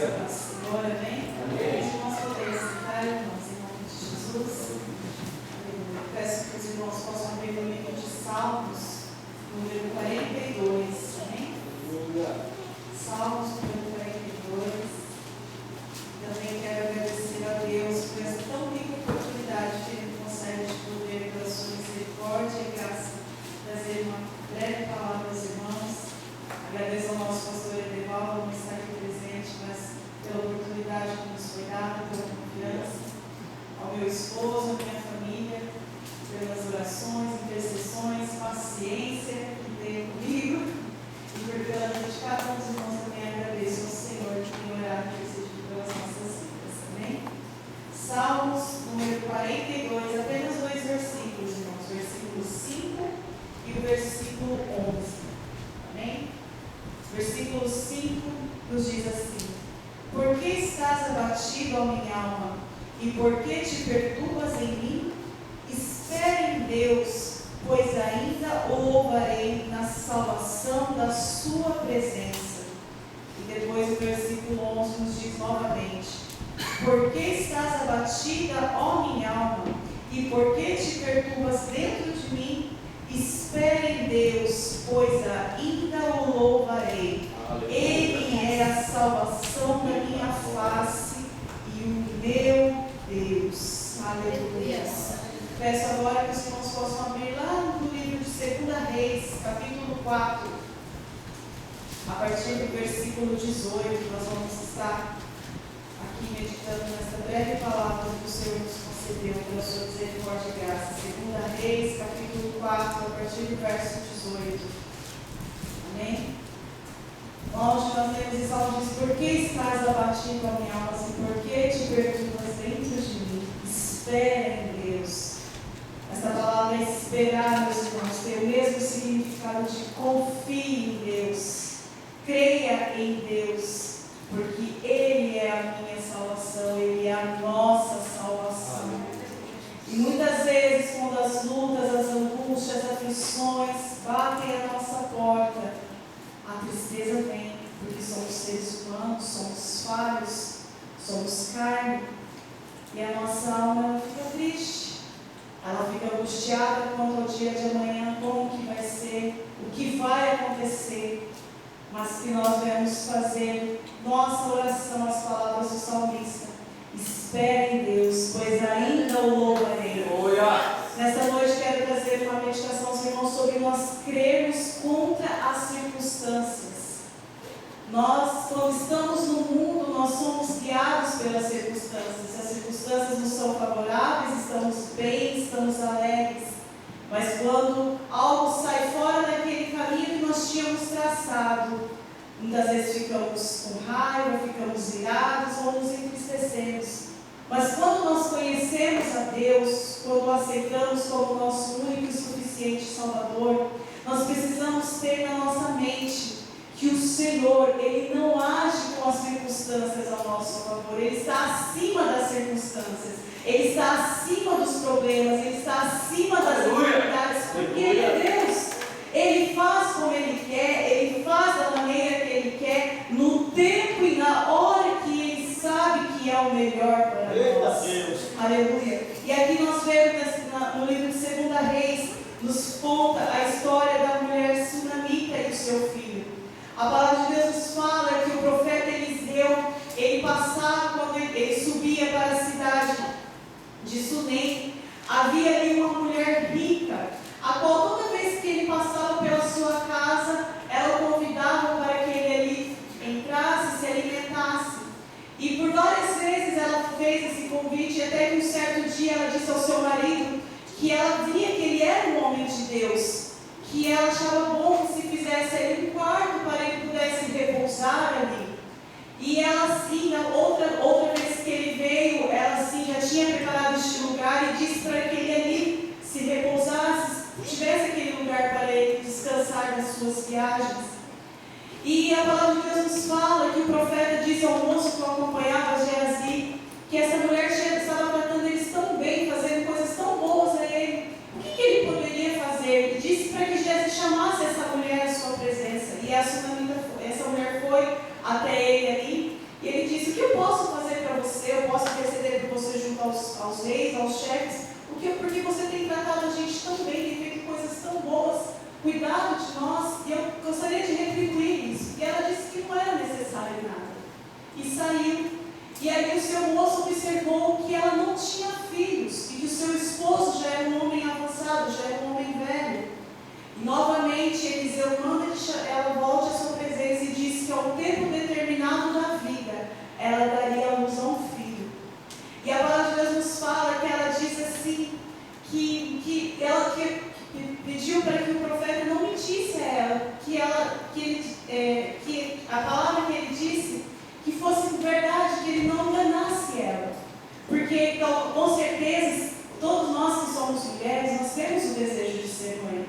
Senhor, amém? Amém. Nós podemos sentar, irmãos, em nome de Jesus. Eu peço que os irmãos possam abrir o livro de Salmos, número 42, amém? Salmos, número 42. Também quero agradecer a Deus por essa tão rica oportunidade que Ele concede de poder, pela sua misericórdia e graça, trazer uma breve palavra aos irmãos. Agradeço ao nosso pastor Edevaldo, não está aqui presente, mas pela oportunidade que nos foi dada, pela confiança, ao meu esposo, à minha família, pelas orações, intercessões, paciência que tem comigo, e pela vida de cada um dos irmãos também agradeço ao Senhor que tem orado e intercedido pelas nossas vidas. Amém? Salmos, número 42, apenas 2 versículos, irmãos, versículo 5 e o versículo 11. Amém? Versículo 5 nos diz assim: Por que estás abatido, ó minha alma, e por que te perturbas em mim? Espere em Deus, pois ainda o louvarei na salvação da sua presença. E depois o versículo 11 nos diz novamente: Por que estás abatida, ó minha alma, e por que te perturbas dentro de mim? Espere em Deus, pois ainda o louvarei. Ele é a salvação da minha face e o meu Deus. Aleluia. Peço agora que os irmãos possam abrir lá no livro de 2 Reis, capítulo 4, a partir do versículo 18. Nós vamos estar aqui meditando nesta breve palavra que o Senhor nos concedeu pela sua misericórdia e graça. 2 Reis, capítulo 4, a partir do verso 18. Amém? Onde nós temos esse salmo diz: Por que estás abatido, a minha alma, e por que te perturbas dentro de mim? Espera em Deus. Esta palavra esperar, meus irmãos, tem o mesmo significado de confie em Deus, creia em Deus, porque Ele é a minha salvação, Ele é a nossa salvação. E muitas vezes, quando as lutas, as angústias, as aflições batem à nossa porta, a tristeza vem, porque somos seres humanos, somos falhos, somos carne, e a nossa alma fica triste, ela fica angustiada quanto ao dia de amanhã, como que vai ser, o que vai acontecer. Mas que nós devemos fazer nossa oração, as palavras do salmista: espere em Deus, pois ainda o louvarei. Nesta noite quero trazer uma meditação aos irmãos sobre nós crermos contra as circunstâncias. Nós, quando estamos no mundo, nós somos guiados pelas circunstâncias. Se as circunstâncias nos são favoráveis, estamos bem, estamos alegres. Mas quando algo sai fora daquele caminho que nós tínhamos traçado, muitas vezes ficamos com raiva, ficamos irados ou nos entristecemos. Mas quando nós conhecemos a Deus, quando o aceitamos como nosso único e suficiente Salvador, nós precisamos ter na nossa mente que o Senhor, Ele não age com as circunstâncias ao nosso favor, Ele está acima das circunstâncias, Ele está acima dos problemas, Ele está acima das dificuldades, porque Ele é Deus. Ele faz como Ele quer, Ele faz da maneira que Ele quer, no tempo e na hora que Ele sabe que é o melhor para nós. Aleluia. E aqui nós vemos no livro de 2 Reis, nos conta a história da mulher sunamita e do seu filho. A palavra de Deus nos fala que o profeta Eliseu, ele passava, quando ele subia para a cidade de Sunem, havia ali uma mulher rica, a qual toda vez que ele passava pela sua casa, ela o convidava para que ele ali entrasse e se alimentasse. E por várias vezes ela fez esse convite, até que um certo dia ela disse ao seu marido que ela via que ele era um homem de Deus, que ela achava bom que se fizesse ali um quarto para ele pudesse repousar ali. E ela assim, outra vez que ele veio, ela assim já tinha preparado este lugar e disse para que ele ali se repousasse, tivesse aquele lugar para ele descansar das suas viagens. E a palavra de Deus nos fala que o profeta disse ao moço que o acompanhava, Geazi, que essa mulher estava tratando eles tão bem, fazendo coisas tão boas a ele. O que ele poderia fazer? Ele disse para que Geazi chamasse essa mulher à sua presença. E essa mulher foi até ele ali, e ele disse porque você tem tratado a gente tão bem, tem feito coisas tão boas, cuidado de nós, e eu gostaria de retribuir isso. E ela disse que não era necessário nada. E saiu. E aí o seu moço observou que ela não tinha filhos, e que o seu esposo já era um homem avançado, já era um homem velho. E novamente Eliseu manda que ela volte à sua presença e diz que ao tempo determinado da vida, ela daria à luz a um filho. E a palavra de Deus nos fala que ela disse assim, que ela pediu para que o profeta não mentisse a ela, que a palavra que ele disse, que fosse verdade, que ele não enganasse ela. Porque, então, com certeza, todos nós que somos mulheres, nós temos o desejo de ser mãe.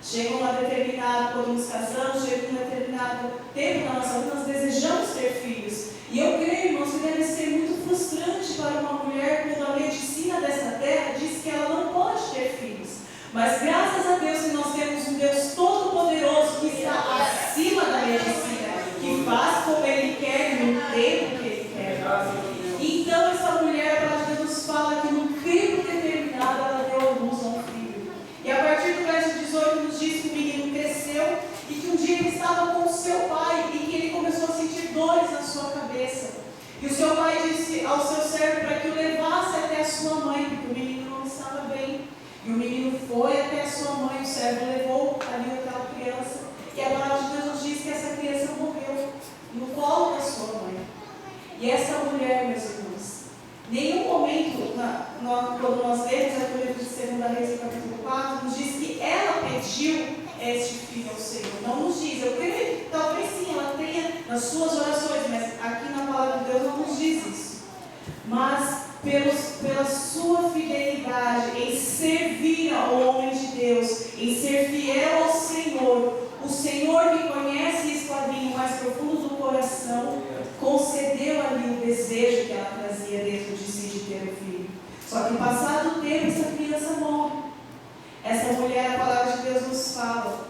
Chega quando nos casamos, chega um determinado tempo na nossa vida, nós desejamos ter filhos. E eu creio, irmãos, que deve ser muito frustrante para uma mulher quando a medicina dessa terra diz que ela não pode ter filhos. Mas graças a Deus que nós temos um Deus todo-poderoso que está acima da medicina, que faz como Ele quer, no tempo que Ele quer. Então essa mulher, a palavra de Deus nos fala que no tempo determinado ela deu à luz a um filho. E a partir do verso 18 nos diz que o menino cresceu e que um dia ele estava com o seu pai e que ele começou a sentir dores na sua cabeça. E o seu pai disse ao seu servo para que o levasse até a sua mãe, porque o menino não estava bem. E o menino foi até a sua mãe, o servo levou ali aquela criança. E a palavra de Deus nos diz que essa criança morreu no colo da sua mãe. E essa mulher, meus irmãos, nenhum momento, quando nós lemos aqui o livro de 2 Reis, capítulo 4, nos diz que ela pediu este filho ao Senhor. Não nos diz. Eu creio que talvez sim, ela tenha nas suas orações, mas aqui na palavra de Deus não nos diz isso. Mas pela sua fidelidade em servir ao homem de Deus, em ser fiel ao Senhor, o Senhor que conhece o esquadrinho mais profundo do coração, concedeu ali o desejo que ela trazia dentro de si de ter um filho. Só que passado o tempo, essa criança morre. Essa mulher, a palavra de Deus nos fala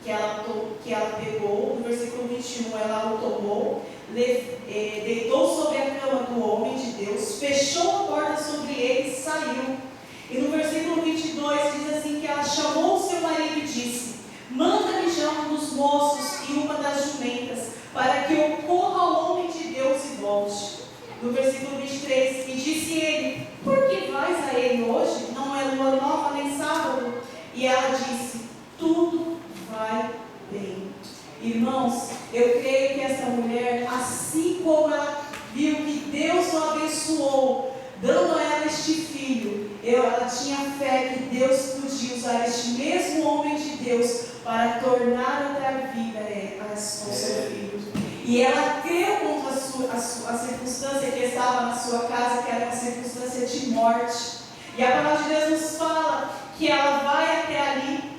que ela pegou, no versículo 21, ela o tomou, deitou sobre a cama do homem de Deus, fechou a porta sobre ele e saiu. E no versículo 22 diz assim que ela chamou o seu marido e disse: manda-me já um dos moços e uma das jumentas, para que eu corra ao homem de Deus e volte. No versículo 23, e disse ele: por que vais a ele hoje? Não é lua nova nem sábado. E ela disse: tudo vai bem. Irmãos, eu creio que essa mulher, assim como ela viu que Deus o abençoou, dando a ela este filho, ela tinha fé que Deus podia usar este mesmo homem de Deus para tornar a dar vida ao seu filho. E ela creu contra a circunstância que estava na sua casa, que era uma circunstância de morte. E a palavra de Deus nos fala que ela vai até ali,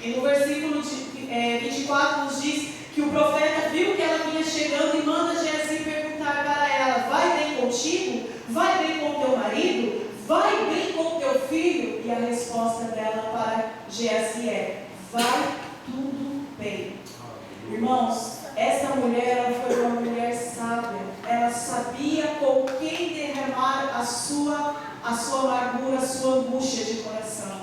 e no versículo 24 nos diz que o profeta viu que ela vinha chegando e manda Geazi perguntar para ela: vai bem contigo? Vai bem com o teu marido? Vai bem com o teu filho? E a resposta dela para Geazi é: vai tudo bem. Irmãos, essa mulher, ela foi uma mulher sábia. Ela sabia com quem derramar a sua amargura, a sua angústia de coração.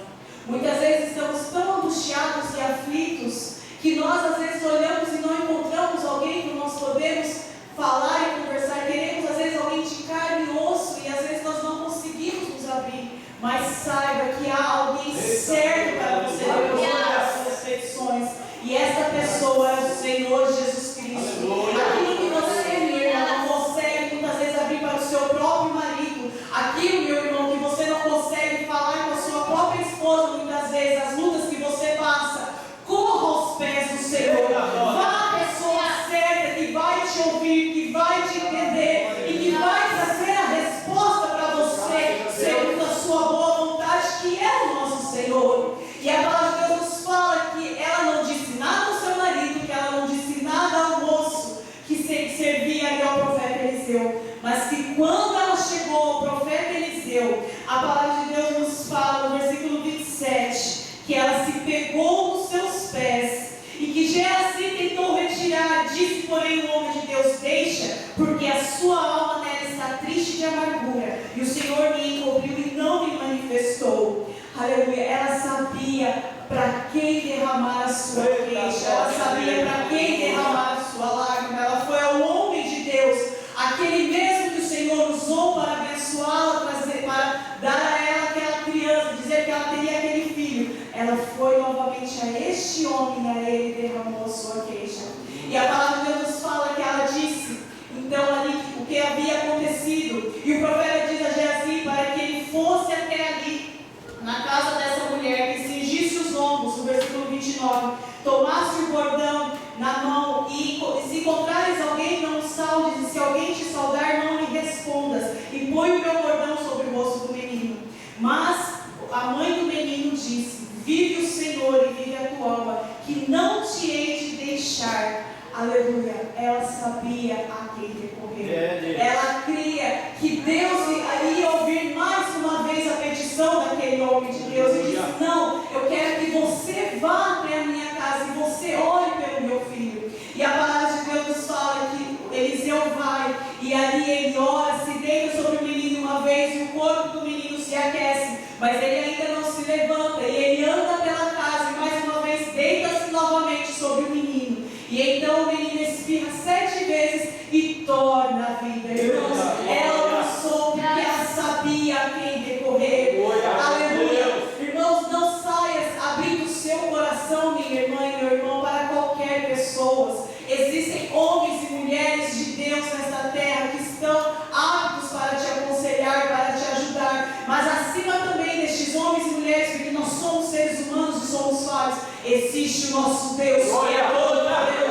Muitas vezes estamos tão angustiados e aflitos que nós às vezes olhamos e não encontramos alguém que nós podemos falar e conversar. Queremos às vezes alguém de carne e osso e às vezes nós não conseguimos nos abrir. Mas saiba que há alguém certo para você resolver as suas petições. E essa pessoa é o Senhor Jesus Cristo. Aquilo que você, meu irmão, não consegue muitas vezes abrir para o seu próprio marido, aquilo, meu irmão, que você não consegue falar com a sua própria esposa, muitas vezes, as lutas que você passa, corra aos pés do Senhor. Vá à pessoa certa que vai te ouvir, que vai te entender e que vai trazer a resposta para você, segundo a sua boa vontade, que é o nosso Senhor. E a palavra de Deus nos fala que ela não disse nada ao seu marido, que ela não disse nada ao moço que servia ali ao profeta Eliseu, mas que quando ela chegou ao profeta Eliseu, a palavra de Deus nos fala no versículo 27, que ela se pegou nos seus pés e que Geazi tentou retirar, disse porém o homem de Deus: deixa, porque a sua alma nela está triste enche de amargura, e o Senhor me encobriu e não me manifestou. Aleluia. Ela sabia para quem derramar a sua queixa, ela sabia para quem derramar a sua lágrima. Ela foi ao homem de Deus, aquele mesmo que o Senhor usou para abençoá-la, para dar a ela aquela criança, dizer que ela teria aquele filho. Ela foi novamente a este homem, a ele derramou a sua queixa. E a palavra de Deus nos fala que ela disse, então ali, o que havia acontecido. E o profeta diz a Geazi para que ele fosse até ali, na casa dessa mulher, que cingisse os lombos, no versículo 29, tomasse o bordão na mão e se encontrares alguém, não o saudes, e se alguém te saudar, não lhe respondas, e põe o meu bordão sobre o rosto do menino. Mas a mãe do menino disse, vive o Senhor e vive a tua alma, que não te hei de deixar. Aleluia. Ela sabia a quem recorrer. Ela cria que Deus ia ouvir mais uma vez a petição daquele homem de Deus e disse, não, eu quero que você vá até a minha casa e você ore pelo meu filho. E a palavra de Deus nos fala que Eliseu vai e ali ele ora, se deita sobre o menino uma vez e o corpo do menino se aquece, mas ele ainda não se levanta e ele anda pela casa e mais uma vez deita-se novamente sobre o menino. E então o menino espirra 7 vezes e torna a vida. Irmãos, ela passou porque ela sabia a quem recorrer. Aleluia. Irmãos, não saias abrindo o seu coração, minha irmã e meu irmão, para qualquer pessoa. Existem homens e mulheres de Deus nesta terra que estão aptos para te aconselhar, para te ajudar. Mas acima também destes homens e mulheres, porque nós somos seres humanos e somos falhos, existe o nosso Deus, que é todo poderoso.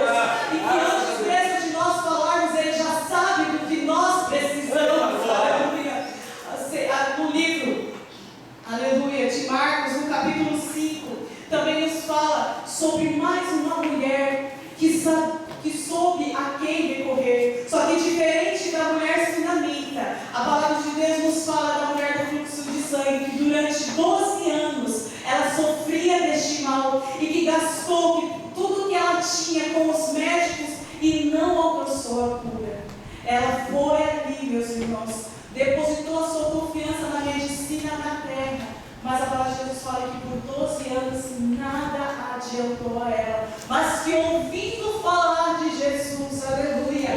E que antes mesmo de nós falarmos, Ele já sabe do que nós precisamos. Aleluia. No livro, aleluia, de Marcos, no capítulo 5, também nos fala sobre mais uma mulher que soube a quem recorrer. Só que diferente da mulher sunamita, a palavra de Deus nos fala da mulher do fluxo de sangue, que durante 12 anos ela sofria deste mal e que gastou tudo que ela tinha com os médicos e não alcançou a cura. Ela foi ali, meus irmãos, depositou a sua confiança na medicina na terra, mas a palavra de Deus fala que por 12 anos nada adiantou a ela, mas que ouvindo falar de Jesus, aleluia,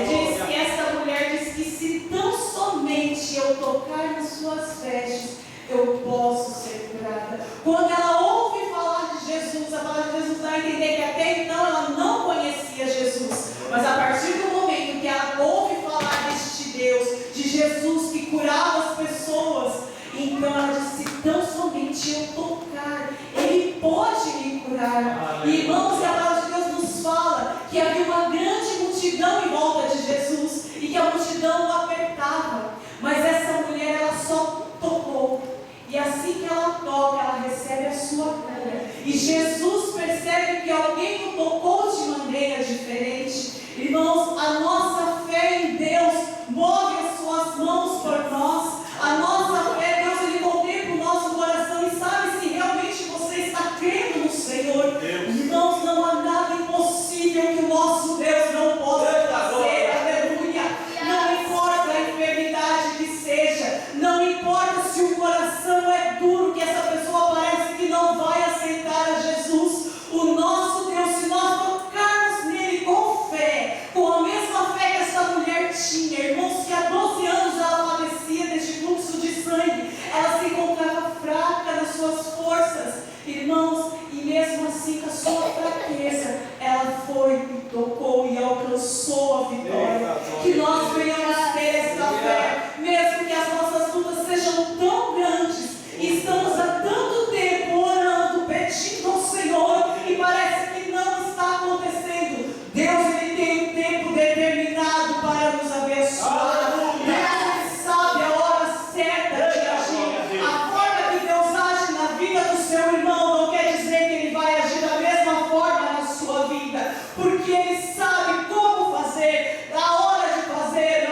diz que essa mulher diz que se tão somente eu tocar nas suas vestes, eu posso ser curada. Quando ela ouve falar de Jesus, a palavra de Deus nos dá a entender que até então ela não conhecia Jesus, mas a partir do momento que ela ouve falar deste Deus, de Jesus que curava as pessoas, então ela disse, tão somente eu tocar, Ele pode me curar. E irmãos, a palavra de Deus nos fala que havia uma grande multidão em volta de Jesus e que a multidão o apertava, mas essa mulher ela só tocou. E assim que ela toca, ela recebe a sua cura. E Jesus percebe que alguém o tocou de maneira diferente. Irmãos, a nossa fé em Deus move as suas mãos por nós. A nossa fé, Deus, Ele contempla o nosso coração e sabe se realmente você está crendo no Senhor. Irmãos, não há nada impossível que o nosso Deus não possa fazer. Aleluia. Não importa a enfermidade que seja, não importa se o coração é duro, que essa pessoa parece que não vai aceitar a Jesus. O nosso Deus, se nós tocarmos nele com fé, com a mesma fé que essa mulher tinha, irmãos, que há 12 anos ela padecia deste fluxo de sangue, ela se encontrava fraca nas suas forças, irmãos, e mesmo assim com a sua fraqueza, ela foi e tocou e alcançou a vitória. Que nós venhamos ter esta fé, mesmo que as nossas lutas sejam tão grandes, e estamos há tanto tempo orando, pedindo ao Senhor, e parece que não está acontecendo. Deus, Ele tem um tempo determinado para nos abençoar. Deus, Ele sabe a hora certa de agir. A forma que Deus age na vida do seu irmão não quer dizer que Ele vai agir da mesma forma na sua vida, porque Ele sabe como fazer, a hora de fazer.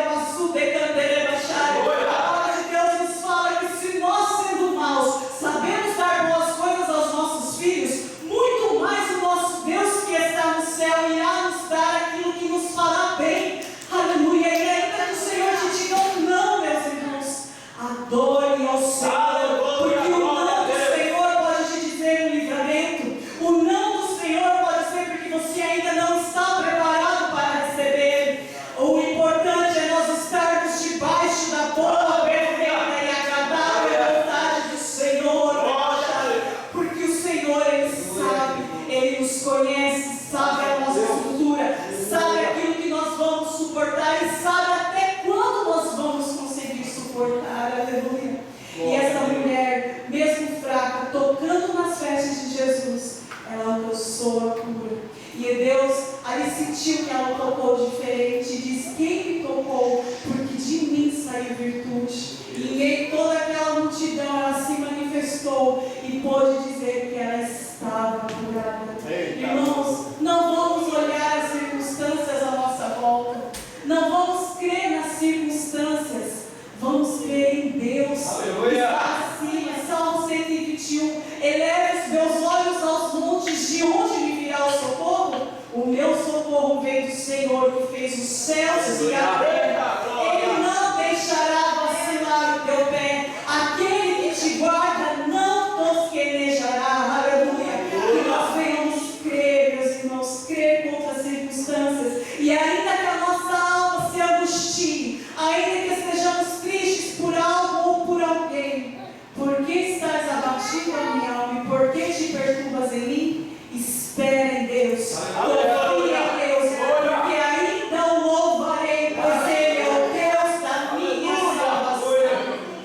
em virtude. E em meio a toda aquela multidão, ela se manifestou e pôde dizer que ela estava curada. Irmãos, não vamos olhar as circunstâncias à nossa volta. Não vamos crer nas circunstâncias. Vamos crer em Deus. Aleluia. Está acima. Salmo 121. Eleva os meus olhos aos montes, de onde me virá o socorro? O meu socorro vem do Senhor, que fez os céus e a terra. Ele não deixará vacilar o teu pé. Aquele que te guarda não tosquenejará. Aleluia. Que nós venhamos crer, meus irmãos, crer contra as circunstâncias. E ainda que a nossa alma se angustie, ainda que estejamos tristes por algo ou por alguém, por que estás abatido, a minha alma, e por que te perturbas em mim? Espera em Deus, confia em Deus, porque ainda o louvarei, pois Ele é o Deus da minha salvação.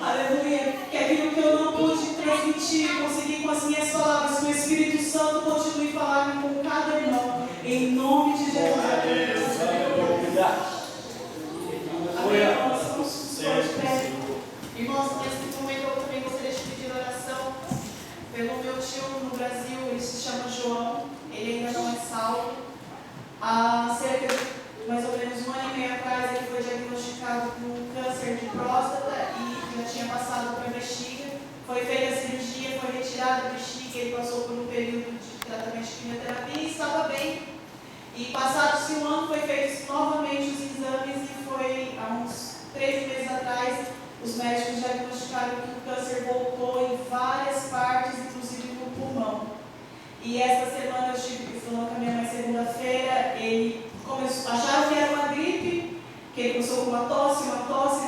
Aleluia. Que aquilo que eu não pude transmitir, conseguir com as minhas palavras, que o Espírito Santo continue falando com cada irmão, em nome de Jesus. Amém. Irmãos, nesse momento eu também gostaria de pedir oração pelo meu tio no Brasil. Ele se chama João, ele ainda não é salvo. Há cerca de mais ou menos 1 ano e meio atrás ele foi diagnosticado com câncer de próstata e já tinha passado para a bexiga. Foi feita a cirurgia, foi retirada a bexiga, ele passou por um período de tratamento de quimioterapia e estava bem. E passados-se 1 ano foi feitos novamente os exames e foi há uns 3 meses atrás os médicos diagnosticaram que o câncer voltou em várias partes, inclusive no pulmão. E essa semana eu estive falando com a minha mãe segunda-feira, ele acharam que era uma gripe, que ele começou com uma tosse,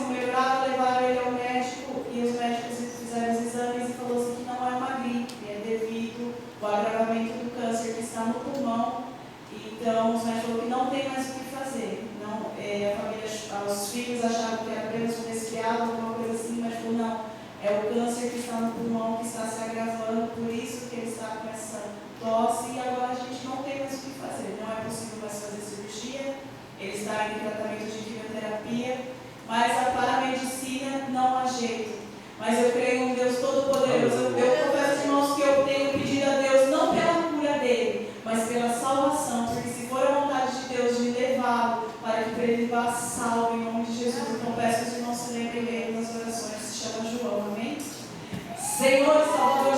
não melhorava, levaram ele ao médico e os médicos fizeram os exames e falou assim que não é uma gripe, é devido ao agravamento do câncer que está no pulmão. Então os médicos falaram que não tem mais o que fazer. Não, a família, os filhos achavam que era apenas um resfriado, alguma coisa assim, mas falou não, é o câncer que está no pulmão que está se agravando, por isso que ele está com essa tosse e agora a gente não tem mais o que fazer, não é possível mais fazer cirurgia, ele está em tratamento de quimioterapia, mas para a medicina não há jeito. Mas eu creio em um Deus Todo-Poderoso. Eu confesso, irmãos, que eu tenho pedido a Deus não pela cura dele, mas pela salvação, porque se for a vontade de Deus de levá-lo para que ele vá salvo em nome de Jesus, então peço que os irmãos se lembrem dele nas orações, se chama João, amém? Senhor, Salvador